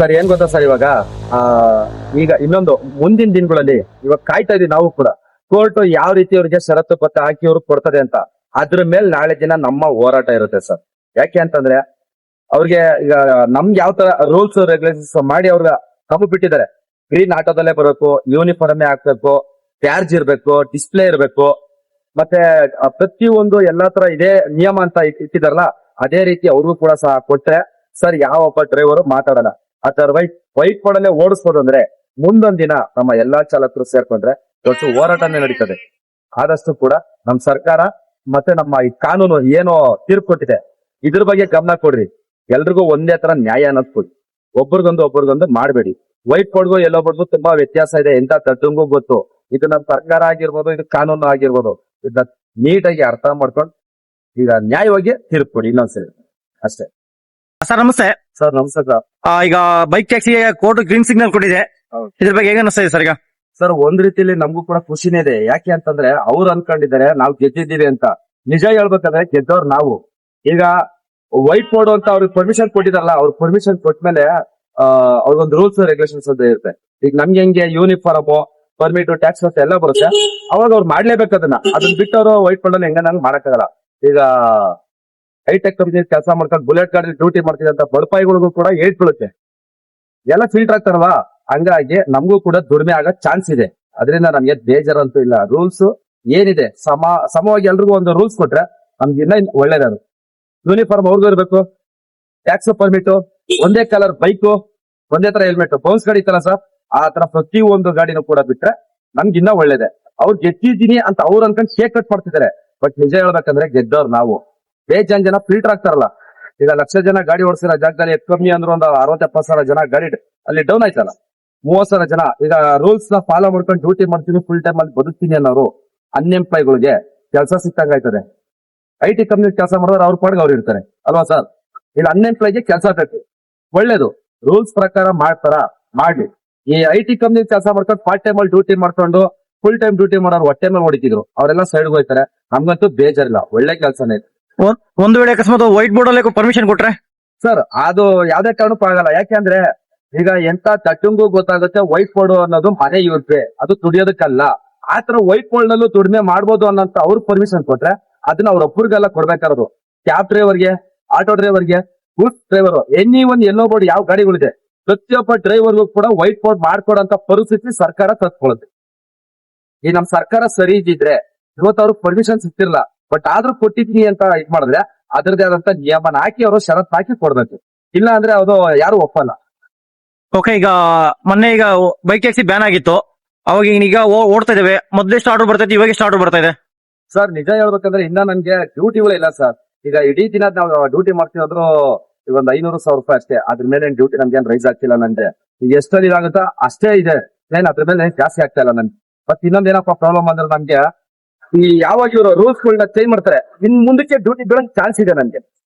Sir ಏನ್ ಗೊತ್ತಾ sir ಇವಾಗ ಆ ಈಗ ಇನ್ನೊಂದು ಮುಂದಿನ ದಿನಗಳಲ್ಲಿ ಇವಾಗ ಕಾಯ್ತಾ ಇದೀವಿ ನಾವು ಕೂಡ ಕೋರ್ಟ್ ಯಾವ ರೀತಿ ಅವ್ರಿಗೆ ಷರತ್ತು ಪತ್ರ ಹಾಕಿ ಅವ್ರಿಗೆ ಕೊಡ್ತದೆ ಅಂತ. ಅದ್ರ ಮೇಲೆ ನಾಳೆ ದಿನ ನಮ್ಮ ಹೋರಾಟ ಇರುತ್ತೆ ಸರ್. ಯಾಕೆ ಅಂತಂದ್ರೆ ಅವ್ರಿಗೆ ಈಗ ನಮ್ಗೆ ಯಾವ ತರ ರೂಲ್ಸ್ ರೆಗ್ಯುಲೇಷನ್ಸ್ ಮಾಡಿ ಅವ್ರಿಗೆ ಕಮ್ಮಿ ಬಿಟ್ಟಿದ್ದಾರೆ. ಗ್ರೀನ್ ಆಟೋದಲ್ಲೇ ಬರಬೇಕು, ಯೂನಿಫಾರ್ಮೇ ಹಾಕ್ಬೇಕು, ಟ್ಯಾರ್ಜ್ ಇರ್ಬೇಕು, ಡಿಸ್ಪ್ಲೇ ಇರ್ಬೇಕು, ಮತ್ತೆ ಪ್ರತಿಯೊಂದು ಎಲ್ಲಾ ತರ ಇದೇ ನಿಯಮ ಅಂತ ಇಟ್ಟಿದಾರಲ್ಲ, ಅದೇ ರೀತಿ ಅವ್ರಿಗೂ ಕೂಡ ಸಹ ಕೊಟ್ರೆ ಸರ್ ಯಾವೊಬ್ಬ ಡ್ರೈವರ್ ಮಾತಾಡಲ್ಲ. ಅದರ ವೈಟ್ ಬೋರ್ಡಲ್ಲೇ ಓಡಿಸ್ಬೋದು ಅಂದ್ರೆ ಮುಂದೊಂದ್ ದಿನ ನಮ್ಮ ಎಲ್ಲಾ ಚಾಲಕರು ಸೇರ್ಕೊಂಡ್ರೆ ದೊಡ್ಡ ಹೋರಾಟನೇ ನಡೀತದೆ. ಆದಷ್ಟು ಕೂಡ ನಮ್ ಸರ್ಕಾರ ಮತ್ತೆ ನಮ್ಮ ಈ ಕಾನೂನು ಏನೋ ತೀರ್ಪು ಕೊಟ್ಟಿದೆ, ಇದ್ರ ಬಗ್ಗೆ ಗಮನ ಕೊಡ್ರಿ. ಎಲ್ರಿಗೂ ಒಂದೇ ತರ ನ್ಯಾಯ ಅನ್ನೋದು ಕೊಡಿ. ಒಬ್ರಿಗೊಂದು ಮಾಡಬೇಡಿ. ವೈಟ್ ಬೋರ್ಡ್ಗೂ ಎಲ್ಲೋ ಬೋರ್ಡ್ಗೂ ತುಂಬಾ ವ್ಯತ್ಯಾಸ ಇದೆ, ಎಂತ ತಡ್ಡಂಗೂ ಗೊತ್ತು. ಇದು ನಮ್ಮ ಸರ್ಕಾರ ಆಗಿರ್ಬೋದು, ಇದು ಕಾನೂನು ಆಗಿರ್ಬೋದು, ಇದನ್ನ ನೀಟಾಗಿ ಅರ್ಥ ಮಾಡ್ಕೊಂಡು ಈಗ ನ್ಯಾಯವಾಗಿ ತೀರ್ಪು ಕೊಡಿ ಇನ್ನೊಂದ್ಸರಿ ಅಷ್ಟೇ. ಸರ್ ನಮಸ್ತೆ. ಸರ್ ನಮಸ್ತೆ ಸರ್. ಈಗ ಬೈಕ್ ಟ್ಯಾಕ್ಸಿಗೆ ಕೋರ್ಟ್ ಗ್ರೀನ್ ಸಿಗ್ನಲ್ ಕೊಟ್ಟಿದೆ, ಇದ್ರ ಬಗ್ಗೆ ಹೇಗೆ ಅನಿಸ್ತಾ ಇದೆ ಸರ್? ಈಗ ಸರ್ ಒಂದ್ ರೀತಿಲಿ ನಮಗೂ ಕೂಡ ಖುಷಿನೇ ಇದೆ. ಯಾಕೆ ಅಂತಂದ್ರೆ ಅವ್ರು ಅನ್ಕೊಂಡಿದ್ದಾರೆ ನಾವು ಗೆದ್ದಿದ್ದೀವಿ ಅಂತ. ನಿಜ ಹೇಳ್ಬೇಕಂದ್ರೆ ಗೆದ್ದವ್ರು ನಾವು. ಈಗ ವೈಟ್ ಬೋರ್ಡ್ ಅಂತ ಅವ್ರಿಗೆ ಪರ್ಮಿಷನ್ ಕೊಟ್ಟಿದಾರಲ್ಲ, ಅವ್ರ ಪರ್ಮಿಷನ್ ಕೊಟ್ಮೇಲೆ ಅವ್ರಿಗೊಂದು ರೂಲ್ಸ್ ರೆಗ್ಯುಲೇಷನ್ಸ್ ಅಂತ ಇರುತ್ತೆ. ಈಗ ನಮ್ಗೆ ಹೆಂಗೆ ಯೂನಿಫಾರ್ಮ್, ಪರ್ಮಿಟ್, ಟ್ಯಾಕ್ಸ್ ಅಂತ ಎಲ್ಲ ಬರುತ್ತೆ, ಅವಾಗ ಅವ್ರು ಮಾಡ್ಲೇಬೇಕು ಅದನ್ನ ಬಿಟ್ಟು ಅವರು ವೈಟ್ ಬೋರ್ಡ್ ಅಲ್ಲಿ ಹೆಂಗ ನಂಗೆ ಮಾಡಕ್ಕಾಗಲ್ಲ. ಈಗ ಹೈಟೆಕ್ ಕಂಪನಿ ಕೆಲಸ ಮಾಡ್ಕೊಂಡು ಬುಲೆಟ್ ಗಾಡಿ ಡ್ಯೂಟಿ ಮಾಡ್ತಿದ್ದಂತ ಬಡಪಾಯಿಗಳಿಗೂ ಕೂಡ ಏಟ್ ಬೀಳುತ್ತೆ, ಎಲ್ಲ ಫಿಲ್ಟರ್ ಆಗ್ತಾರಲ್ವಾ. ಹಂಗಾಗಿ ನಮಗೂ ಕೂಡ ದುಡಿಮೆ ಆಗೋ ಚಾನ್ಸ್ ಇದೆ. ಅದರಿಂದ ನಮ್ಗೆ ಬೇಜಾರಂತೂ ಇಲ್ಲ. ರೂಲ್ಸ್ ಏನಿದೆ ಸಮವಾಗಿ ಎಲ್ರಿಗೂ ಒಂದು ರೂಲ್ಸ್ ಕೊಟ್ರೆ ನಮ್ಗೆ ಇನ್ನ ಒಳ್ಳೇದದು. ಯೂನಿಫಾರ್ಮ್ ಅವ್ರಿಗೂ ಇರ್ಬೇಕು, ಟ್ಯಾಕ್ಸ್ ಪರ್ಮಿಟ್, ಒಂದೇ ಕಲರ್ ಬೈಕು, ಒಂದೇ ತರ ಹೆಲ್ಮೆಟ್. ಬೌನ್ಸ್ ಗಾಡಿ ಇತ್ತಲ್ಲ ಸರ್, ಆ ತರ ಪ್ರತಿಯೊಂದು ಗಾಡಿನೂ ಕೂಡ ಬಿಟ್ರೆ ನಮ್ಗಿನ್ನ ಒಳ್ಳೇದೆ. ಅವ್ರು ಗೆದ್ದಿದ್ದೀನಿ ಅಂತ ಅವ್ರು ಅನ್ಕೊಂಡು ಶೇಕ್ ಕಟ್ ಮಾಡ್ತಿದ್ದಾರೆ. ಬಟ್ ನಿಜ ಹೇಳ್ಬೇಕಂದ್ರೆ ಗೆದ್ದವ್ರು ನಾವು. ಬೇಜಾನ್ ಜನ ಫಿಲ್ಟರ್ ಆಗ್ತಾರಲ್ಲ. ಈಗ ಲಕ್ಷ ಜನ ಗಾಡಿ ಓಡಿಸಿರೋ ಜಾಗದಲ್ಲಿ ಕಮ್ಮಿ ಅಂದ್ರೆ ಒಂದು 60-70 ಜನ ಗಾಡಿ ಅಲ್ಲಿ ಡೌನ್ ಆಯ್ತಲ್ಲ. 30,000 ಜನ ಈಗ ರೂಲ್ಸ್ ನ ಫಾಲೋ ಮಾಡ್ಕೊಂಡು ಡ್ಯೂಟಿ ಮಾಡ್ತೀನಿ, ಫುಲ್ ಟೈಮ್ ಅಲ್ಲಿ ಬದುಕ್ತೀನಿ ಅನ್ನೋರು ಅನ್ಎಂಪ್ಲಾಯ್ಗಳಿಗೆ ಕೆಲಸ ಸಿಕ್ಕಂಗ ಆಯ್ತದೆ. IT ಕಂಪ್ನಿ ಕೆಲಸ ಮಾಡಿದ್ರೆ ಅವ್ರ ಪಾಡ್ಗೆ ಅವ್ರು ಇರ್ತಾರೆ ಅಲ್ವಾ ಸರ್. ಇಲ್ಲಿ ಅನ್ಎಂಪ್ಲಾಯ್ಗೆ ಕೆಲಸ ಬೇಕು, ಒಳ್ಳೇದು. ರೂಲ್ಸ್ ಪ್ರಕಾರ ಮಾಡ್ತಾರ ಮಾಡ್ಲಿ. ಈ IT ಕಂಪ್ನಿ ಕೆಲಸ ಮಾಡ್ಕೊಂಡು ಪಾರ್ಟ್ ಟೈಮ್ ಅಲ್ಲಿ ಡ್ಯೂಟಿ ಮಾಡ್ಕೊಂಡು ಫುಲ್ ಟೈಮ್ ಡ್ಯೂಟಿ ಮಾಡೋರು ಹೊಟ್ಟೆ ಮೇಲೆ ಹೊಡಿತಿದ್ರು, ಅವರೆಲ್ಲ ಸೈಡ್ಗೆ ಹೋಗ್ತಾರೆ. ನಮ್ಗಂತೂ ಬೇಜಾರಿಲ್ಲ, ಒಳ್ಳೆ ಕೆಲಸನೇ ಇದೆ. ಒಂದು ವೇಳೆ ಅಕಸ್ಮಾತ್ ವೈಟ್ ಬೋರ್ಡ್ ಅಲ್ಲಿ ಪರ್ಮಿಷನ್ ಕೊಟ್ರೆ ಸರ್ ಅದು ಯಾವ್ದೇ ಕಾರಣಕ್ಕೂ ಆಗಲ್ಲ. ಯಾಕೆಂದ್ರೆ ಈಗ ಎಂತ ತಟ್ಟಂಗೂ ಗೊತ್ತಾಗುತ್ತೆ ವೈಟ್ ಬೋರ್ಡ್ ಅನ್ನೋದು ಮನೆ ಯೂಸ್, ಅದು ದುಡಿಯೋದಕ್ಕಲ್ಲ. ಆತರ ವೈಟ್ ಬೋರ್ಡ್ ನಲ್ಲೂ ದುಡಿಮೆ ಮಾಡ್ಬೋದು ಅನ್ನೋಂತ ಅವ್ರಿಗೆ ಪರ್ಮಿಷನ್ ಕೊಟ್ರೆ ಅದನ್ನ ಅವ್ರ ಒಬ್ಬರಿಗೆಲ್ಲ ಕೊಡ್ಬೇಕಾರದು. ಕ್ಯಾಬ್ ಡ್ರೈವರ್ಗೆ, ಆಟೋ ಡ್ರೈವರ್ಗೆ, ಗೂಡ್ಸ್ ಡ್ರೈವರ್, ಎಲ್ಲೋ ಬೋರ್ಡ್ ಯಾವ ಗಾಡಿಗಳಿದೆ ಪ್ರತಿಯೊಬ್ಬ ಡ್ರೈವರ್ಗೂ ಕೂಡ ವೈಟ್ ಬೋರ್ಡ್ ಮಾಡ್ಕೊಡಂತ ಪರಿಸ್ಥಿತಿ ಸರ್ಕಾರ ತತ್ಕೊಳ್ಳುತ್ತೆ. ಈ ನಮ್ ಸರ್ಕಾರ ಸರಿ ಇದ್ದಿದ್ರೆ ಇವತ್ತು ಅವ್ರಿಗೆ ಪರ್ಮಿಷನ್ ಸಿಗ್ತಿರ್ಲಿಲ್ಲ. ಬಟ್ ಆದ್ರೂ ಕೊಟ್ಟಿದ್ದೀನಿ ಅಂತ ಇದ್ ಮಾಡಿದ್ರೆ ಅದ್ರದೇ ಆದಂತ ನಿಯಮನ ಹಾಕಿ ಅವರು ಷರತ್ ಹಾಕಿ ಕೊಡ್ಬೇಕು. ಇಲ್ಲ ಅಂದ್ರೆ ಅದು ಯಾರು ಒಪ್ಪಲ್ಲ. ಓಕೆ, ಈಗ ಮೊನ್ನೆ ಈಗ ಬೈಕ್ ಟ್ಯಾಕ್ಸಿ ಬ್ಯಾನ್ ಆಗಿತ್ತು, ಅವಾಗ ಈಗ ಓಡ್ತಾ ಇದಾವೆ. ಮೊದಲೆಷ್ಟು ಆರ್ಡರ್ ಬರ್ತಾ ಇದೆ, ಇವಾಗ ಎಷ್ಟು ಆರ್ಡರ್ ಬರ್ತಾ ಇದೆ? ಸರ್ ನಿಜ ಹೇಳ್ಬೇಕಂದ್ರೆ ಇನ್ನ ನನ್ಗೆ ಡ್ಯೂಟಿಗಳು ಇಲ್ಲ ಸರ್. ಈಗ ಇಡೀ ದಿನ ನಾವು ಡ್ಯೂಟಿ ಮಾಡ್ತೀವಿ ಈಗ ಒಂದು 500,000 ರೂಪಾಯಿ ಅಷ್ಟೇ. ಅದ್ರ ಮೇಲೆ ಡ್ಯೂಟಿ ನಮ್ಗೆ ರೈಸ್ ಆಗ್ತಿಲ್ಲ. ನನ್ಗೆ ಈಗ ಎಷ್ಟಲ್ಲಿ ಇದಾಗುತ್ತಾ ಅಷ್ಟೇ ಇದೆ, ಅದ್ರ ಮೇಲೆ ಜಾಸ್ತಿ ಆಗ್ತಾ ಇಲ್ಲ ನನ್ಗೆ. ಮತ್ ಇನ್ನೊಂದೇನಪ್ಪ ಪ್ರಾಬ್ಲಮ್ ಅಂದ್ರೆ ನನ್ಗೆ ಈ ಯಾವಾಗ ಇವರು ರೂಲ್ಸ್ ಗಳನ್ನ ಚೇಂಜ್ ಮಾಡ್ತಾರೆ, ಇನ್ ಮುಂದಕ್ಕೆ ಡ್ಯೂಟಿ ಬೀಳಕ್ ಚಾನ್ಸ್ ಇದೆ ನನ್ಗೆ.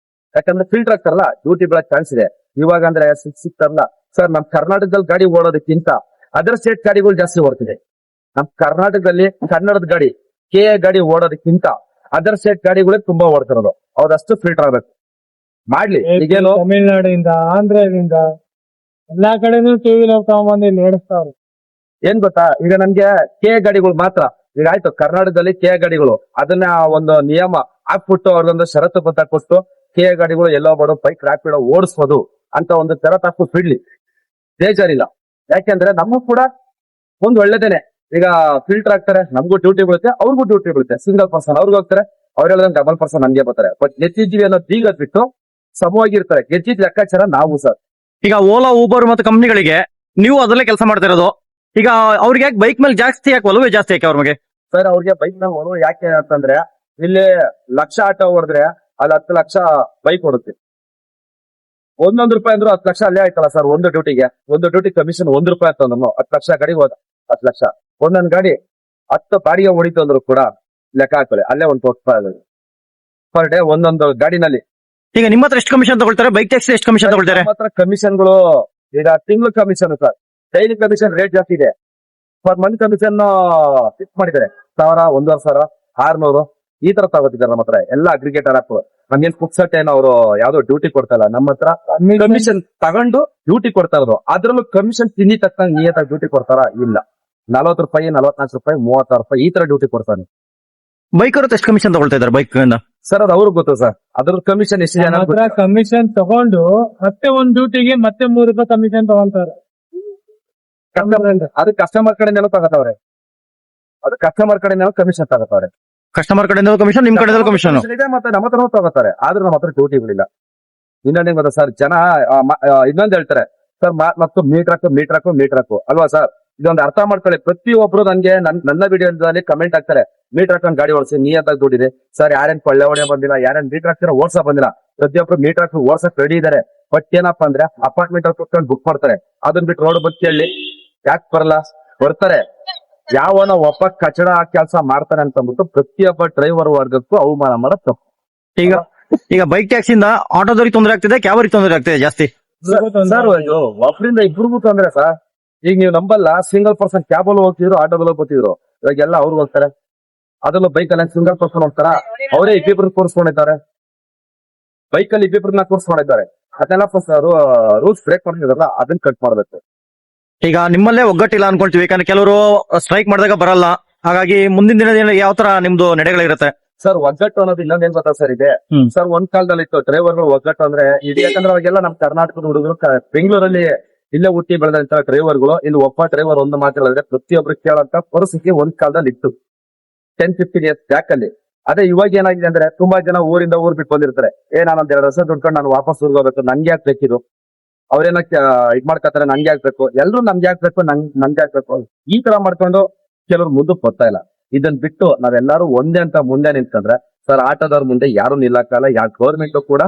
ಯಾಕಂದ್ರೆ ಫಿಲ್ಟರ್ ಆಗ್ತಾರಲ್ಲ, ಡ್ಯೂಟಿ ಬೀಳಕ್ ಚಾನ್ಸ್ ಇದೆ. ಇವಾಗ ಅಂದ್ರೆ ಸಿಕ್ತಾರಲ್ಲ ಸರ್, ನಮ್ ಕರ್ನಾಟಕದಲ್ಲಿ ಗಾಡಿ ಓಡೋದಕ್ಕಿಂತ ಅದರ್ ಸ್ಟೇಟ್ ಗಾಡಿಗಳು ಜಾಸ್ತಿ ಓಡ್ತಿದೆ. ನಮ್ ಕರ್ನಾಟಕದಲ್ಲಿ ಕನ್ನಡದ ಗಾಡಿ, KA ಗಾಡಿ ಓಡೋದಕ್ಕಿಂತ ಅದರ್ ಸ್ಟೇಟ್ ಗಾಡಿಗಳೇ ತುಂಬಾ ಓಡ್ತಿರೋದು. ಅವ್ರಷ್ಟು ಫಿಲ್ಟರ್ ಆಗ್ಬೇಕು ಮಾಡ್ಲಿ. ಈಗೇನು ತಮಿಳ್ನಾಡಿಂದ, ಆಂಧ್ರದಿಂದ ಎಲ್ಲಾ ಕಡೆನೂ TV ತಗೊಂಬಂದು ನಡೆಸ್ತಾವ್ರು. ಏನ್ ಗೊತ್ತಾ, ಈಗ ನಮ್ಗೆ KA ಗಾಡಿಗಳು ಮಾತ್ರ. ಈಗ ಆಯ್ತು ಕರ್ನಾಟಕದಲ್ಲಿ KA ಗಾಡಿಗಳು ಅದನ್ನ ಒಂದು ನಿಯಮ ಹಾಕ್ಬಿಟ್ಟು ಅವ್ರದೊಂದು ಷರತ್ತು ಪತ್ರ ಕೊಟ್ಟು KA ಗಾಡಿಗಳು ಎಲ್ಲೋ ಬಡೋ ಬೈಕ್ ರ್ಯಾಪಿಡೋ ಓಡಿಸ್ಬೋದು ಅಂತ ಒಂದು ಷರತ್ತು ಹಾಕ್ಬಿಟ್ಟು ಬಿಡ್ಲಿ, ಬೇಜಾರಿಲ್ಲ. ಯಾಕೆಂದ್ರೆ ನಮಗೂ ಕೂಡ ಒಂದು ಒಳ್ಳೇದೇನೆ. ಈಗ ಫಿಲ್ಟರ್ ಆಗ್ತಾರೆ, ನಮಗೂ ಡ್ಯೂಟಿ ಬೀಳುತ್ತೆ, ಅವ್ರಿಗೂ ಡ್ಯೂಟಿ ಬೀಳುತ್ತೆ. ಸಿಂಗಲ್ ಪರ್ಸನ್ ಅವ್ರಿಗೂ ಹೋಗ್ತಾರೆ, ಅವ್ರೆಲ್ಲ ಡಬಲ್ ಪರ್ಸನ್ ನಮ್ಗೆ ಬರ್ತಾರೆ. ಬಟ್ ಗೆದ್ದಿದ್ದೀವಿ ಅನ್ನೋ ಬೀಗ ಬಿಟ್ಟು ಸಮವಾಗಿರ್ತಾರೆ. ಗೆದ್ದಿದ್ ಲೆಕ್ಕಾಚಾರ ನಾವು ಸರ್. ಈಗ ಓಲಾ, ಊಬರ್ ಮತ್ತು ಕಂಪ್ನಿಗಳಿಗೆ ನೀವು ಅದರಲ್ಲೇ ಕೆಲಸ ಮಾಡ್ತಾ ಇರೋದು. ಈಗ ಅವ್ರಿಗೆ ಬೈಕ್ ಮೇಲೆ ಜಾಸ್ತಿ ಯಾಕೆ ಒಲವೇ ಜಾಸ್ತಿ ಯಾಕೆ ಅವ್ರ ಬಗ್ಗೆ? ಸರ್ ಅವ್ರಿಗೆ ಬೈಕ್ ನ ಒಲವು ಯಾಕೆ ಅಂತಂದ್ರೆ ಇಲ್ಲಿ 1,00,000 ಆಟೋ ಹೊಡೆದ್ರೆ ಅಲ್ಲಿ 10 ಲಕ್ಷ ಬೈಕ್ ಹೊಡುತ್ತೆ. 1 ರೂಪಾಯಿ ಅಂದ್ರೂ 10 ಲಕ್ಷ ಅಲ್ಲೇ ಆಯ್ತಲ್ಲ ಸರ್. ಒಂದು ಡ್ಯೂಟಿ ಕಮಿಷನ್ 1 ರೂಪಾಯಿ ಅಂತಂದ್ರು 10 ಲಕ್ಷ ಗಾಡಿ ಹೋದ 10 ಲಕ್ಷ. ಒಂದೊಂದ್ ಗಾಡಿ 10 ಬಾಡಿಗೆ ಹೊಡಿತು ಅಂದ್ರು ಕೂಡ ಲೆಕ್ಕ ಹಾಕೊಳ್ಳಿ, ಅಲ್ಲೇ 1 ಕೋಟಿ ರೂಪಾಯಿ ಆಗೋದು ಪರ್ ಡೇ ಒಂದೊಂದು ಗಾಡಿನಲ್ಲಿ. ಈಗ ನಿಮ್ಮ ಹತ್ರ ಎಷ್ಟು ಕಮಿಷನ್ ತಗೊಳ್ತಾರೆ? ಬೈಕ್ ಟ್ಯಾಕ್ಸಿ ಎಷ್ಟು ಕಮಿಷನ್ ತಗೊಳ್ತಾರೆ? ಮಾತ್ರ ಕಮಿಷನ್ಗಳು ಈಗ ತಿಂಗಳು commission sir, daily commission rate ಜಾಸ್ತಿ ಇದೆ. ಪರ್ ಮಂತ್ ಕಮಿಷನ್ ಫಿಕ್ಸ್ ಮಾಡಿದ್ದಾರೆ 1,000, 1,500, 600 ಈ ತರ ತಗೋತಿದ್ದಾರೆ ನಮ್ಮ ಹತ್ರ ಎಲ್ಲ ಅಗ್ರಿಗೇಟರ್ ಆಪ್. ನಮ್ಗೇನ್ ಪುಕ್ಸಟ್ ಏನೋ ಅವರು ಯಾವ್ದೋ ಡ್ಯೂಟಿ ಕೊಡ್ತಾ ಇಲ್ಲ, ನಮ್ಮ ಹತ್ರ ಕಮಿಷನ್ ತಗೊಂಡು ಡ್ಯೂಟಿ ಕೊಡ್ತಾ ಇರೋದು. ಅದ್ರಲ್ಲೂ ಕಮಿಷನ್ ತಿನ್ನಿ ತಕ್ಕಂಗೆ ನಿಯತ್ತಾಗಿ ಡ್ಯೂಟಿ ಕೊಡ್ತಾರ? ಇಲ್ಲ. 40 ರೂಪಾಯಿ, 44 ರೂಪಾಯಿ, 36 ರೂಪಾಯಿ ಈ ತರ ಡ್ಯೂಟಿ ಕೊಡ್ತಾನೆ. ಬೈಕ್ ಅವ್ರ ಎಷ್ಟು ಕಮಿಷನ್ ತಗೊಳ್ತಾ ಇದಾರೆ ಬೈಕ್ ಇಂದ? ಸರ್ ಅದು ಅವ್ರಿಗೆ ಗೊತ್ತು ಸರ್, ಅದ್ರ ಕಮಿಷನ್ ಎಷ್ಟು ಜನ ಹತ್ರ ಕಮಿಷನ್ ತಗೊಂಡು ಮತ್ತೆ ಒಂದ್ ಡ್ಯೂಟಿಗೆ ಮತ್ತೆ 3 ರೂಪಾಯಿ ಕಮಿಷನ್ ತಗೊಂತಾರೆ. ಅದು ಕಸ್ಟಮರ್ ಕಡೆಯಿಂದಲೂ ತಗೋತಾವ್ರೆ, ಅದು ಕಸ್ಟಮರ್ ಕಡೆಯಿಂದಲೂ ಕಮಿಷನ್ ತಗೋತಾವ್ರೆ. ಕಸ್ಟಮರ್ ಕಡೆಯಿಂದ ಕಮಿಷನ್, ನಿಮ್ ಕಡೆಯಿಂದ ಕಮಿಷನ್ ಇದೆ, ಮತ್ತೆ ನಮ್ಮ ಹತ್ರ ತಗೋತಾರೆ. ಆದ್ರೆ ನಮ್ಮ ಹತ್ರ ಡ್ಯೂಟಿಗಳಿಲ್ಲ. ಇನ್ನೊಂದೇನ್ ಗೊತ್ತಾ ಸರ್, ಜನ ಇನ್ನೊಂದ್ ಹೇಳ್ತಾರೆ ಸರ್, ಮತ್ತು ಮೀಟರ್ ಹಾಕು ಅಲ್ವಾ ಸರ್? ಇದೊಂದು ಅರ್ಥ ಮಾಡ್ಕೊಳ್ಳಿ. ಪ್ರತಿಯೊಬ್ರು ನನ್ಗೆ ನನ್ನ ವಿಡಿಯೋದಲ್ಲಿ ಕಮೆಂಟ್ ಹಾಕ್ತಾರೆ, ಮೀಟರ್ ಹಾಕೊಂಡು ಗಾಡಿ ಓಡಿಸಿ ನೀಯತ್ತಾಗಿ ದುಡ್ಡಿದೆ ಸರ್. ಯಾರೇನ್ ಕೊಳ್ಳೆ ಹೊಡೆ ಬಂದಿಲ್ಲ, ಯಾರೇನ್ ಮೀಟರ್ ಹಾಕ್ತಿರೋ ಓಡ್ಸಕ್ ಬಂದಿಲ್ಲ. ಪ್ರತಿಯೊಬ್ರು ಮೀಟರ್ ಹಾಕಿ ಓಡ್ಸಕ್ ರೆಡಿ ಇದಾರೆ. ಬಟ್ ಏನಪ್ಪಾ ಅಂದ್ರೆ ಅಪಾರ್ಟ್ಮೆಂಟ್ ಅಲ್ಲಿ ಕುತ್ಕೊಂಡು ಬುಕ್ ಮಾಡ್ತಾರೆ. ಅದನ್ನ ಬಿಟ್ಟು ರೋಡ್ ಬತ್ತಿ ಹೇಳಿ ಯಾಕೆ ಬರಲ್ಲ? ಬರ್ತಾರೆ. ಯಾವನ ಒಬ್ಬ ಕಚಡ ಕೆಲಸ ಮಾಡ್ತಾನೆ ಅಂತ ಅಂದ್ಬಿಟ್ಟು ಪ್ರತಿಯೊಬ್ಬ ಡ್ರೈವರ್ ವರ್ಗಕ್ಕೂ ಅವಮಾನ ಮಾಡೋದು ತಪ್ಪು. ಈಗ ಬೈಕ್ ಟ್ಯಾಕ್ಸಿಂದ ಆಟೋದವ್ರಿಗೆ ತೊಂದರೆ ಆಗ್ತಿದೆ, ಕ್ಯಾಬರಿಗೆ ತೊಂದರೆ ಆಗ್ತಿದೆ ಜಾಸ್ತಿ. ಸರ್ ಒಬ್ಬರಿಂದ ಇಬ್ರಿಗೂ ತೊಂದ್ರೆ ಸರ್. ಈಗ ನೀವು ನಂಬಲ್ಲ, ಸಿಂಗಲ್ ಪರ್ಸನ್ ಕ್ಯಾಬ್ ಅಲ್ಲಿ ಹೋಗ್ತಿದ್ರು, ಆಟೋದಲ್ಲಿ ಹೋಗ್ತಿದ್ರು. ಇವಾಗೆಲ್ಲ ಅವ್ರು ಹೋಗ್ತಾರೆ. ಅದರಲ್ಲೂ ಬೈಕ್ ಅಲ್ಲಿ ಸಿಂಗಲ್ ಪರ್ಸನ್ ಹೋಗ್ತಾರ, ಅವರೇ ಇಬ್ಬಿಬ್ರು ಕೂರಿಸ್ಕೊಂಡಿದ್ದಾರೆ. ಬೈಕ್ ಅಲ್ಲಿ ಇಬ್ಬಿಬ್ರನ್ನ ಕೂರಿಸ್ಕೊಂಡಿದ್ದಾರೆ. ಅದನ್ನೆಲ್ಲ ರೂಲ್ಸ್ ಬ್ರೇಕ್ ಮಾಡ್ತಿದಾರಲ್ಲ, ಅದನ್ನ ಕಟ್ ಮಾಡ್ಬೇಕು. ಈಗ ನಿಮ್ಮಲ್ಲೇ ಒಗ್ಗಟ್ಟಿಲ್ಲ ಅನ್ಕೊಳ್ತೀವಿ, ಯಾಕಂದ್ರೆ ಕೆಲವರು ಸ್ಟ್ರೈಕ್ ಮಾಡಿದಾಗ ಬರಲ್ಲ. ಹಾಗಾಗಿ ಮುಂದಿನ ದಿನದಲ್ಲಿ ಯಾವ ತರ ನಿಮ್ದು ನಡೆಗಳಿರುತ್ತೆ? ಸರ್ ಒಗ್ಗಟ್ಟು ಅನ್ನೋದು ಇನ್ನೊಂದೇನ್ ಗೊತ್ತಾ ಸರ್ ಇದೆ ಸರ್, ಒಂದ್ ಕಾಲದಲ್ಲಿ ಇತ್ತು ಡ್ರೈವರ್ಗಳು ಒಗ್ಗಟ್ಟು ಅಂದ್ರೆ ಇದು. ಯಾಕಂದ್ರೆ ಅವಾಗೆಲ್ಲ ನಮ್ ಕರ್ನಾಟಕದ ಹುಡುಗರು ಬೆಂಗಳೂರಲ್ಲಿ ಇಲ್ಲೇ ಹುಟ್ಟಿ ಬೆಳೆದಂತ ಡ್ರೈವರ್ಗಳು, ಇಲ್ಲಿ ಒಬ್ಬ ಡ್ರೈವರ್ ಒಂದು ಮಾತು ಹೇಳಿದ್ರೆ ಪ್ರತಿಯೊಬ್ರು ಕೇಳಂತ ಪರಿಸ್ಥಿತಿ ಒಂದ್ ಕಾಲದಲ್ಲಿ ಇತ್ತು, 10-15 ಇಯರ್ಸ್ ಬ್ಯಾಕ್ ಅಲ್ಲಿ. ಅದೇ ಇವಾಗ ಏನಾಗಿದೆ ಅಂದ್ರೆ ತುಂಬಾ ಜನ ಊರಿಂದ ಊರ್ ಬಿಟ್ಟು ಬಂದಿರ್ತಾರೆ. ನಾನೊಂದ್ 2 ವರ್ಷ ದುಡ್ಕೊಂಡು ನಾನು ವಾಪಸ್ ಊರ್ಗ್ ಹೋಗ್ಬೇಕು, ನನ್ಗೆ ಯಾಕೆ ಬೇಕಿದು? ಅವ್ರೇನ ಇದ್ ಮಾಡ್ಕೊತಾರೆ, ನನ್ಗೆ ಆಗ್ಬೇಕು, ಎಲ್ರು ನಮ್ಗೆ ಆಗ್ಬೇಕು, ನನ್ಗೆ ಆಗ್ಬೇಕು, ಈ ತರ ಮಾಡ್ಕೊಂಡು ಕೆಲವ್ರು ಮುಂದಕ್ಕೆ ಬರ್ತಾ ಇಲ್ಲ. ಇದನ್ ಬಿಟ್ಟು ನಾವೆಲ್ಲರೂ ಒಂದೇ ಅಂತ ಮುಂದೆ ನಿಂತ್ಕೊಂಡ್ರೆ ಸರ್, ಆಟೋದವ್ರ ಮುಂದೆ ಯಾರು ನಿಲ್ಲಕ್ಕಲ್ಲ. ಯಾವ ಗೌರ್ಮೆಂಟ್ ಕೂಡ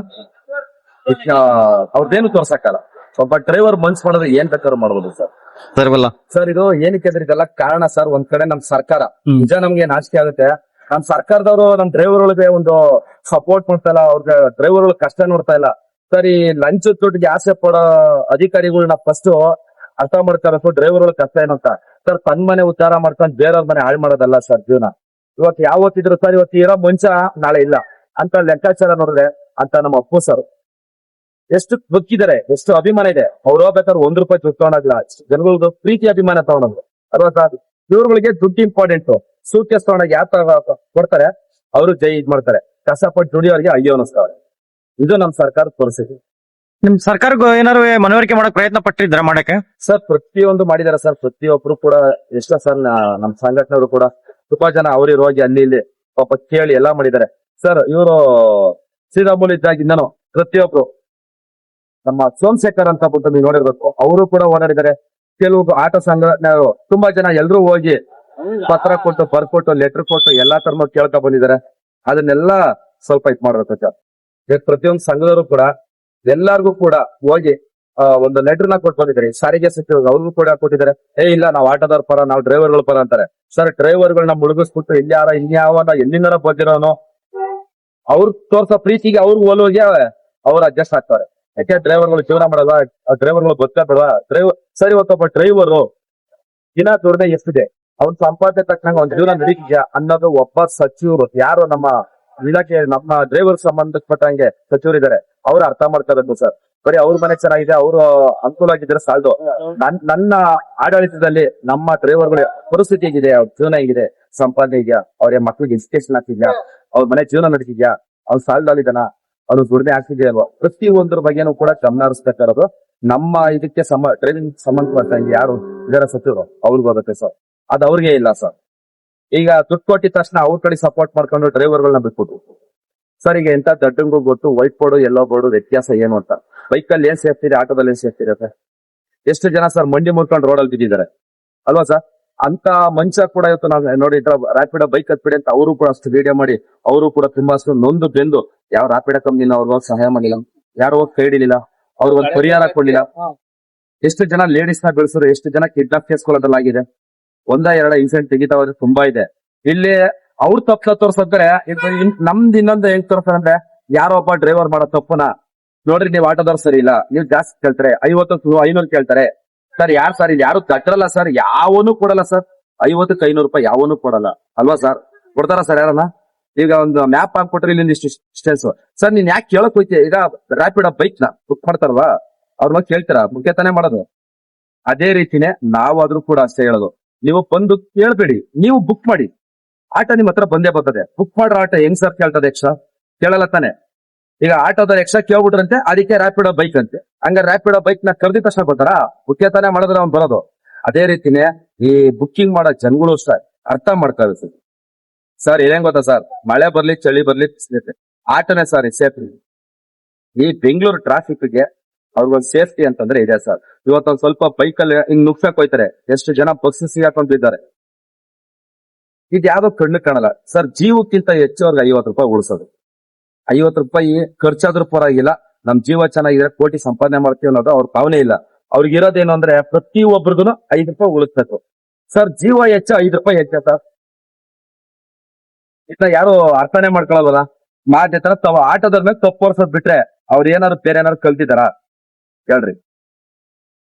ಅವ್ರದ್ದೇನು ತೋರ್ಸಕ್ಕಲ್ಲ. ಒಬ್ಬ ಡ್ರೈವರ್ ಮನ್ಸ್ ಮಾಡೋದು ಏನ್ ಬೇಕಾದ್ರೂ ಮಾಡ್ಬೋದು ಸರ್. ಸರ್ ಇದು ಏನಕ್ಕೆ ಅಂದ್ರೆ ಇದೆಲ್ಲ ಕಾರಣ ಸರ್. ಒಂದ್ ಕಡೆ ನಮ್ ಸರ್ಕಾರ ನಿಜ ನಮ್ಗೆ ನಾಚಿಕೆ ಆಗುತ್ತೆ. ನಮ್ ಸರ್ಕಾರದವರು ನಮ್ ಡ್ರೈವರ್ಗಳಿಗೆ ಒಂದು ಸಪೋರ್ಟ್ ಮಾಡ್ತಾ ಇಲ್ಲ, ಅವ್ರಿಗೆ ಡ್ರೈವರ್ಗಳು ಕಷ್ಟ ನೋಡ್ತಾ ಇಲ್ಲ ಸರ್. ಈ ಲಂಚ್ ದುಡ್ಡಿಗೆ ಆಸೆ ಪಡೋ ಅಧಿಕಾರಿಗಳನ್ನ ಫಸ್ಟ್ ಅರ್ಥ ಮಾಡ್ತಾರೆ ಡ್ರೈವರ್ಗಳು ಕಷ್ಟ ಏನಂತ. ಸರ್ ತನ್ ಮನೆ ಉದ್ಧಾರ ಮಾಡ್ಕೊಂಡು ಬೇರೆಯವ್ರ ಮನೆ ಹಾಳು ಮಾಡೋದಲ್ಲ ಸರ್ ಜೀವನ. ಇವತ್ತು ಯಾವತ್ತಿದ್ರು ಸರ್, ಇವತ್ತು ಇರೋ ಮುಂಚ ನಾಳೆ ಇಲ್ಲ ಅಂತ ಲೆಕ್ಕಾಚಾರ ನೋಡಿದ್ರೆ ಅಂತ ನಮ್ಮ ಅಪ್ಪು ಸರ್ ಎಷ್ಟು ಬದುಕಿದ್ದಾರೆ, ಎಷ್ಟು ಅಭಿಮಾನ ಇದೆ. ಅವ್ರು ಹೋಗ್ಬೇಕಾದ್ರೆ 1 ರೂಪಾಯಿ ದುಡ್ಡು ತಗೊಂಡಾಗ್ಲ, ಜನಗಳದ್ದು ಪ್ರೀತಿ ಅಭಿಮಾನ ತಗೊಂಡು ಅಲ್ವಾ ಸರ್? ಇವ್ರುಗಳಿಗೆ ದುಡ್ಡು ಇಂಪಾರ್ಟೆಂಟ್. ಸೂಟ್ ಕೇಸ್ ತಗೊಂಡಾಗ ಯಾವ ಕೊಡ್ತಾರೆ, ಅವರು ಜೈ ಇದ್ ಮಾಡ್ತಾರೆ. ಕಷ್ಟಪಟ್ಟು ದುಡಿಯೋರಿಗೆ ಅಯ್ಯೋ ಅನಿಸ್ತಾವ್ರೆ. ಇದು ನಮ್ ಸರ್ಕಾರದ ಪರಿಸ್ಥಿತಿ. ನಿಮ್ ಸರ್ಕಾರಕ್ಕೆ ಏನಾದ್ರು ಮನವರಿಕೆ ಮಾಡಕ್ ಪ್ರಯತ್ನ ಪಟ್ಟಿದ್ರ ಮಾಡಕ್ಕೆ? ಸರ್ ಪ್ರತಿಯೊಂದು ಮಾಡಿದಾರೆ ಸರ್. ಪ್ರತಿಯೊಬ್ರು ಕೂಡ ಎಷ್ಟೋ ಸರ್ ನಮ್ ಸಂಘಟನೆಯವರು ಕೂಡ ತುಂಬಾ ಜನ ಅವ್ರಿಗೆ ಹೋಗಿ ಅಲ್ಲಿ ಇಲ್ಲಿ ಪಾಪ ಕೇಳಿ ಎಲ್ಲಾ ಮಾಡಿದ್ದಾರೆ ಸರ್. ಇವರು ಶ್ರೀರಾಮುಲು ಇದ್ದಾಗಿಂದನು ಪ್ರತಿಯೊಬ್ರು ನಮ್ಮ ಸೋಮಶೇಖರ್ ಅಂತ ಬಿಟ್ಟು ನೀವು ನೋಡಿರ್ಬೇಕು, ಅವರು ಕೂಡ ಓಡಾಡಿದ್ದಾರೆ. ಕೆಲವು ಆಟೋ ಸಂಘಟನೆಯವರು ತುಂಬಾ ಜನ ಎಲ್ರು ಹೋಗಿ ಪತ್ರ ಕೊಟ್ಟು ಬರ್ಕೊಟ್ಟು ಲೆಟರ್ ಕೊಟ್ಟು ಎಲ್ಲಾ ತರ ಕೇಳ್ತಾ ಬಂದಿದ್ದಾರೆ. ಅದನ್ನೆಲ್ಲ ಸ್ವಲ್ಪ ಇದ್ ಮಾಡ್ಬೇಕು ಸರ್. ಪ್ರತಿಯೊಂದು ಸಂಘದವರು ಕೂಡ ಎಲ್ಲಾರ್ಗು ಕೂಡ ಹೋಗಿ ಒಂದು ಲೆಟರ್ ನ ಕೊಟ್ಟು ಬಂದಿದ್ದಾರೆ. ಸಾರಿಗೆ ಸಚಿವರು ಅವ್ರಿಗೂ ಕೂಡ ಕೊಟ್ಟಿದ್ದಾರೆ. ಇಲ್ಲ ನಾವು ಆಟೋದವ್ರ ಪರ, ನಾವು ಡ್ರೈವರ್ಗಳ ಪರ ಅಂತಾರೆ ಸರ್. ಡ್ರೈವರ್ಗಳನ್ನ ಮುಳುಗಿಸ್ಬಿಟ್ಟು ಇನ್ಯಾವ ಎಲ್ಲಿಂದ ಬಂದಿರೋನು ಅವ್ರು ತೋರ್ಸೋ ಪ್ರೀತಿಗೆ ಅವ್ರು ಹೋಗಿ ಅವ್ರು ಅಡ್ಜಸ್ಟ್ ಆಗ್ತಾರೆ. ಯಾಕೆ ಡ್ರೈವರ್ಗಳು ಜೀವನ ಮಾಡಲ್ವಾ? ಡ್ರೈವರ್ಗಳು ಬದುಕಲ್ವಾ? ಸರಿ, ಇವತ್ತೊಬ್ಬ ಡ್ರೈವರು ದಿನ ದುಡ್ಡೆ ಎಷ್ಟಿದೆ, ಅವ್ನ ಸಂಪಾದನೆ ತಕ್ಕಂಗ ಅವ್ನ ಜೀವನ ನಡೀತಿದ್ಯಾ ಅನ್ನೋದು ಒಬ್ಬ ಸಚಿವರು, ಯಾರು ನಮ್ಮ ಇಲಾಖೆ ನಮ್ಮ ಡ್ರೈವರ್ ಸಂಬಂಧಪಟ್ಟಂಗೆ ಸಚಿವರಿದ್ದಾರೆ, ಅವ್ರು ಅರ್ಥ ಮಾಡ್ಕೋಬೇಕು ಸರ್. ಬರೀ ಅವ್ರ ಮನೆ ಚೆನ್ನಾಗಿದೆ, ಅವ್ರು ಅನುಕೂಲ ಆಗಿದ್ರೆ ಸಾಲದು. ನನ್ನ ಆಡಳಿತದಲ್ಲಿ ನಮ್ಮ ಡ್ರೈವರ್ಗಳ ಪರಿಸ್ಥಿತಿ ಹೇಗಿದೆ, ಅವ್ರ ಜೀವನ ಹೇಗಿದೆ, ಸಂಪಾದನೆ ಇದೆಯಾ, ಅವ್ರ ಮಕ್ಳಿಗೆ ಎಜುಕೇಶನ್ ಆಗ್ತಿದ್ಯಾ, ಅವ್ರ ಮನೆ ಜೀವನ ನಡೀತಿದ್ಯಾ, ಅವ್ನು ಸಾಲದಲ್ಲಿದ್ದಾನ, ಅವ್ನು ದುಡಿಮೆ ಆಗ್ತಿದ್ಯಾ ಅಲ್ವಾ? ಪ್ರತಿಯೊಂದ್ರ ಬಗ್ಗೆನೂ ಕೂಡ ಗಮನ ಹರಿಸ್ಬೇಕಾರೋದು ನಮ್ಮ ಇದಕ್ಕೆ ಟ್ರೈನಿಂಗ್ ಸಂಬಂಧಪಟ್ಟಂಗೆ ಯಾರು ಇದರ ಸಚಿವರು ಅವ್ರಿಗೆ ಹೋಗುತ್ತೆ ಸರ್. ಅದು ಅವ್ರಿಗೆ ಇಲ್ಲ ಸರ್. ಈಗ ದುಡ್ಡು ಕೊಟ್ಟಿದ ತಕ್ಷಣ ಅವ್ರ ಕಡೆ ಸಪೋರ್ಟ್ ಮಾಡ್ಕೊಂಡು ಡ್ರೈವರ್ಗಳನ್ನ ಬಿಟ್ಬಿಟ್ಟು ಸರ್, ಈಗ ಎಂತ ದಡ್ಡಂಗೂ ಗೊತ್ತು ವೈಟ್ ಬೋರ್ಡು ಎಲ್ಲೋ ಬೋರ್ಡು ವ್ಯತ್ಯಾಸ ಏನು ಅಂತ. ಬೈಕಲ್ಲಿ ಏನ್ ಸೇಫ್ಟಿ ಇದೆ, ಆಟೋದಲ್ಲಿ ಏನ್ ಸೇಫ್ಟಿ ಇರುತ್ತೆ? ಎಷ್ಟು ಜನ ಸರ್ ಮಂಡಿ ಮುರ್ಕೊಂಡು ರೋಡಲ್ಲಿ ಬಿದ್ದಿದ್ದಾರೆ ಅಲ್ವಾ ಸರ್? ಅಂತ ಮನುಷ್ಯ ಕೂಡ ಇವತ್ತು ನಾವು ನೋಡಿ ರ್ಯಾಪಿಡೋ ಬೈಕ್ ಹತ್ಬಿಡಿ ಅಂತ ಅವರು ಕೂಡ ಅಷ್ಟು ವಿಡಿಯೋ ಮಾಡಿ ಅವರು ಕೂಡ ತುಂಬಾ ಅಷ್ಟು ನೊಂದು ಬೆಂದು ಯಾವ ರ್ಯಾಪಿಡೋ ಕಂಪ್ನಿನ ಅವ್ರು ಹೋಗಿ ಸಹಾಯ ಮಾಡಿಲ್ಲ, ಯಾರು ಹೋಗಿ ಕೈ ಹಿಡಿಲಿಲ್ಲ, ಅವ್ರು ಒಂದು ಪರಿಹಾರ ಕೊಡ್ಲಿಲ್ಲ. ಎಷ್ಟು ಜನ ಲೇಡೀಸ್ ನ ಬೆಳೆಸಿದ್ರು, ಎಷ್ಟು ಜನ ಕಿಡ್ನಾಪ್ ಕೇಸ್ಕೊಳ್ಳೋದಲ್ಲಾಗಿದೆ. 1-2 ಇನ್ಸಿಡೆಂಟ್ ತೆಗಿತಾ ಹೋದ್ರೆ ತುಂಬಾ ಇದೆ. ಇಲ್ಲಿ ಅವ್ರು ತಪ್ಪು ತೋರ್ಸಿದ್ರೆ ನಮ್ದು ಇನ್ನೊಂದು ಹೆಂಗ್ ತೋರ್ಸ್ತಾರೆ ಅಂದ್ರೆ, ಯಾರೋ ಒಬ್ಬ ಡ್ರೈವರ್ ಮಾಡೋ ತಪ್ಪುನ ನೋಡ್ರಿ ನೀವು ಆಟೋದವ್ರು ಸರಿ ಇಲ್ಲ, ನೀವು ಜಾಸ್ತಿ ಕೇಳ್ತಾರೆ, 50-500 ಕೇಳ್ತಾರೆ ಸರ್. ಯಾರು ಸರ್ ಇಲ್ಲಿ ಯಾರು ಕಟ್ಟರಲ್ಲ ಸರ್, ಯಾವನು ಕೊಡಲ್ಲ ಸರ್. 50-500 ರೂಪಾಯಿ ಯಾವನು ಕೊಡಲ್ಲ ಅಲ್ವಾ ಸರ್? ಕೊಡ್ತಾರ ಸರ್ ಯಾರನ್ನ? ಈಗ ಒಂದು ಮ್ಯಾಪ್ ಹಾಕ್ಬಿಟ್ರೆ ಇಲ್ಲಿಂದ ಇಷ್ಟು ಡಿಸ್ಟೆನ್ಸ್. ಸರ್ ನೀನ್ ಯಾಕೆ ಕೇಳಕ್ ಹೋಯ್ತೀಯ? ಈಗ ರ್ಯಾಪಿಡ್ ಬೈಕ್ ನ ಬುಕ್ ಮಾಡ್ತಾರಲ್ವಾ, ಅವ್ರನ್ನ ಕೇಳ್ತೀರಾ? ಮುಖ್ಯ ತಾನೇ ಮಾಡೋದು. ಅದೇ ರೀತಿನೇ ನಾವಾದ್ರೂ ಕೂಡ ಅಷ್ಟೇ ಹೇಳೋದು. ನೀವು ಬಂದು ಕೇಳ್ಬೇಡಿ, ನೀವು ಬುಕ್ ಮಾಡಿ. ಆಟೋ ನಿಮ್ ಹತ್ರ ಬಂದೇ ಬರ್ತದೆ. ಬುಕ್ ಮಾಡ್ರ ಆಟೋ ಹೆಂಗ್ ಸರ್ ಕೇಳ್ತದೆ ಎಕ್ಸ್ಟ್ರಾ? ಕೇಳಲ್ಲ ತಾನೆ. ಈಗ ಆಟೋದ ಎಕ್ಸ್ಟ್ರಾ ಕೇಳ್ಬಿಟ್ರಂತೆ, ಅದಕ್ಕೆ ರ್ಯಾಪಿಡೋ ಬೈಕ್ ಅಂತೆ. ಹಂಗ ರ್ಯಾಪಿಡೋ ಬೈಕ್ ನ ಕರೆದಿದ ತಕ್ಷಣ ಬರ್ತಾರ? ಮುಖ್ಯ ತಾನೇ ಮಾಡಿದ್ರೆ ಅವ್ನು ಬರೋದು. ಅದೇ ರೀತಿನೇ ಈ ಬುಕ್ಕಿಂಗ್ ಮಾಡೋ ಜನಗಳು ಅಷ್ಟೇ ಅರ್ಥ ಮಾಡ್ಕೋಬೇಕು ಸರ್. ಏನೇನ್ ಗೊತ್ತಾ ಸರ್, ಮಳೆ ಬರ್ಲಿ ಚಳಿ ಬರ್ಲಿ ಆಟೋನೇ ಸರ್ ಸೇಫ್ಟಿ. ಈ ಬೆಂಗಳೂರು ಟ್ರಾಫಿಕ್ಗೆ ಅವ್ರಿಗೊಂದು ಸೇಫ್ಟಿ ಅಂತಂದ್ರೆ ಇದೆ ಸರ್. ಇವತ್ತೊಂದ್ ಸ್ವಲ್ಪ ಬೈಕಲ್ಲಿ ಹಿಂಗ್ ನುಗ್ಸಕ್ ಹೋಯ್ತಾರೆ, ಎಷ್ಟು ಜನ ಬಸ್ ಸಿಗಾಕೊಂಡಿದ್ದಾರೆ. ಇದು ಯಾವ್ದೋ ಕಣ್ಣು ಕಾಣಲ್ಲ ಸರ್. ಜೀವಕ್ಕಿಂತ ಹೆಚ್ಚು ಅವ್ರಿಗೆ 50 ರೂಪಾಯಿ ಉಳಿಸೋದು. 50 ರೂಪಾಯಿ ಖರ್ಚಾದ್ರೂ ಪರವಾಗಿಲ್ಲ, ನಮ್ ಜೀವ ಚೆನ್ನಾಗಿದೆ, ಕೋಟಿ ಸಂಪಾದನೆ ಮಾಡ್ತೀವಿ ಅನ್ನೋದು ಅವ್ರ ಭಾವನೆ ಇಲ್ಲ. ಅವ್ರಿಗೆ ಇರೋದೇನು ಅಂದ್ರೆ ಪ್ರತಿ ಒಬ್ರಿಗೂ 5 ರೂಪಾಯಿ ಉಳಿಸ್ಬೇಕು ಸರ್. ಜೀವ ಹೆಚ್ಚು, 5 ರೂಪಾಯಿ ಹೆಚ್ಚ ಸರ್. ಇದನ್ನ ಯಾರು ಅರ್ಥನೇ ಮಾಡ್ಕೊಳಲ್ವಲ್ಲ. ಮಾತೆ ತರ ಆಟೋದ್ರ ಮೇಲೆ ತಪ್ಪು ಹೊರ್ಸೋದ್ ಬಿಟ್ರೆ ಅವ್ರು ಏನಾದ್ರು ಬೇರೆ ಏನಾದ್ರು ಕಲ್ತಿದಾರ ಹೇಳ್ರಿ?